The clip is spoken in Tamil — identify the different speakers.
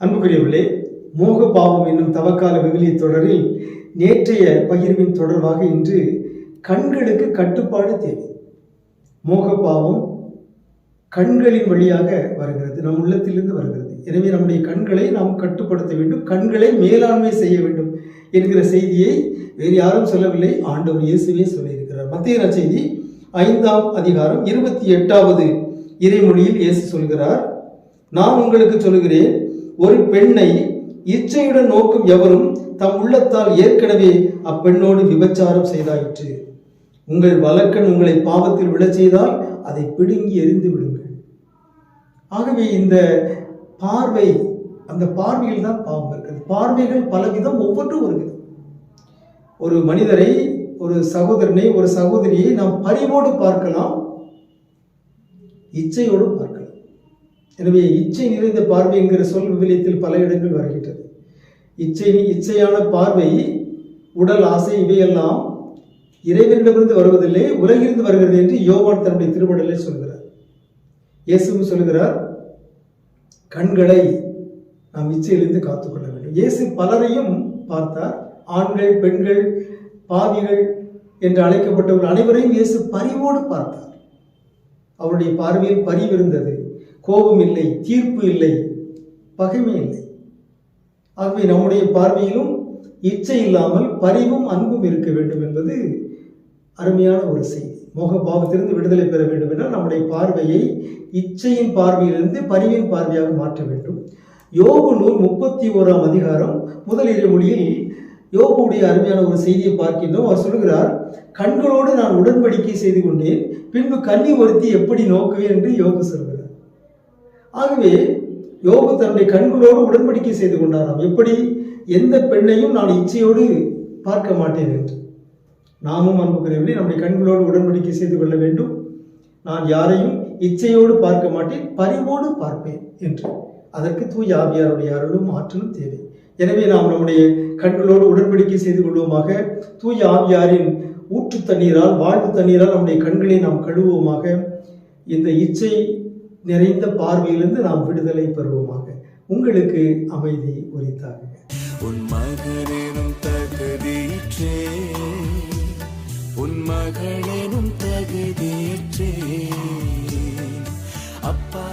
Speaker 1: அன்புக்குரியவர்களே, மோக பாவம் என்னும் தவக்கால விவிலிய தொடரில் நேற்றைய பகிர்வின் தொடர்பாக இன்று கண்களுக்கு கட்டுப்பாடு தேவை. மோக பாவம் கண்களின் வழியாக வருகிறது, நம் உள்ளத்திலிருந்து வருகிறது. எனவே நம்முடைய கண்களை நாம் கட்டுப்படுத்த வேண்டும், கண்களை மேலாண்மை செய்ய வேண்டும் என்கிற செய்தியை வேறு யாரும் சொல்லவில்லை, ஆண்டவர் இயேசுவே சொல்லியிருக்கிறார். மத்தேயு நற்செய்தி 5ஆம் அதிகாரம் 28வது இறைமொழியில் இயேசு சொல்கிறார், நான் உங்களுக்கு சொல்கிறேன், ஒரு பெண்ணை இச்சையுடன் நோக்கும் எவரும் தம் உள்ளத்தால் ஏற்கனவே அப்பெண்ணோடு விபச்சாரம் செய்தாயிற்று. உங்கள் வலக்கண் உங்களை பாவத்தில் விழச் செய்தால் அதை பிடுங்கி எறிந்து விடுங்கள். ஆகவே இந்த பார்வை, அந்த பார்வையில் தான் பாவம் இருக்கிறது. பார்வைகள் பலவிதம், ஒவ்வொன்றும் ஒரு விதம். ஒரு மனிதரை, ஒரு சகோதரனை, ஒரு சகோதரியை நாம் பரிவோடு பார்க்கலாம், இச்சையோடு பார்க்கலாம். எனவே இச்சை நிறைந்த பார்வை என்கிற சொல் விவிலியத்தில் பல இடங்கள் வருகின்றது. இச்சையான பார்வை, உடல் ஆசை, இவையெல்லாம் இறைவனிடமிருந்து வருவதில்லை, உலகிலிருந்து வருகிறது என்று யோவான் தன்னுடைய திருமடலில் சொல்கிறார். இயேசுவும் சொல்கிறார், கண்களை நாம் இச்சையிலிருந்து காத்துக்கொள்ள வேண்டும். இயேசு பலரையும் பார்த்தார். ஆண்கள், பெண்கள், பாவிகள் என்று அழைக்கப்பட்டவர்கள் அனைவரையும் இயேசு பரிவோடு பார்த்தார். அவருடைய பார்வையில் பரிவு இருந்தது, கோபம் இல்லை, தீர்ப்பு இல்லை, பகைமை இல்லை. ஆகவே நம்முடைய பார்வையிலும் இச்சை இல்லாமல் பரிவும் அன்பும் இருக்க வேண்டும் என்பது அருமையான ஒரு செய்தி. மோக பாவத்திலிருந்து விடுதலை பெற வேண்டும் என்றால் நம்முடைய பார்வையை இச்சையின் பார்வையிலிருந்து பரிவின் பார்வையாக மாற்ற வேண்டும். யோபு நூல் 31ஆம் அதிகாரம் முதல் இறைமொழியில் யோபுடைய அருமையான ஒரு செய்தியை பார்க்கின்றோம். அவர் சொல்கிறார், கண்களோடு நான் உடன்படிக்கை செய்து கொண்டேன், பின்பு கன்னி ஒருத்தி எப்படி நோக்குவேன் என்று யோபு சொல்கிறார். ஆகவே யோபு தன்னுடைய கண்களோடு உடன்படிக்கை செய்து கொண்டாராம். எப்படி? எந்த பெண்ணையும் நான் இச்சையோடு பார்க்க மாட்டேன் என்று. நாமும் அன்புக்குரியவர்களே, நம்முடைய கண்களோடு உடன்படிக்கை செய்து கொள்ள வேண்டும். நான் யாரையும் இச்சையோடு பார்க்க மாட்டேன், பரிவோடு பார்ப்பேன் என்று. அதற்கு தூய ஆவியாருடைய அருளும் ஆற்றலும் தேவை. எனவே நாம் நம்முடைய கண்களோடு உடன்படிக்கை செய்து கொள்வோமாக. தூய ஆவியாரின் ஊற்று தண்ணீரால், வாழ்வு தண்ணீரால் நம்முடைய கண்களை நாம் கழுவுவோமாக. இந்த இச்சை நிறைந்த பார்வையிலிருந்து நாம் விடுதலை பெறுவோமாக. உங்களுக்கு அமைதி உரித்தாக.
Speaker 2: உன் மகனேனும் தகுதியிற்றே, உன் மகளேனும் தகுதியிற்றே, அப்பா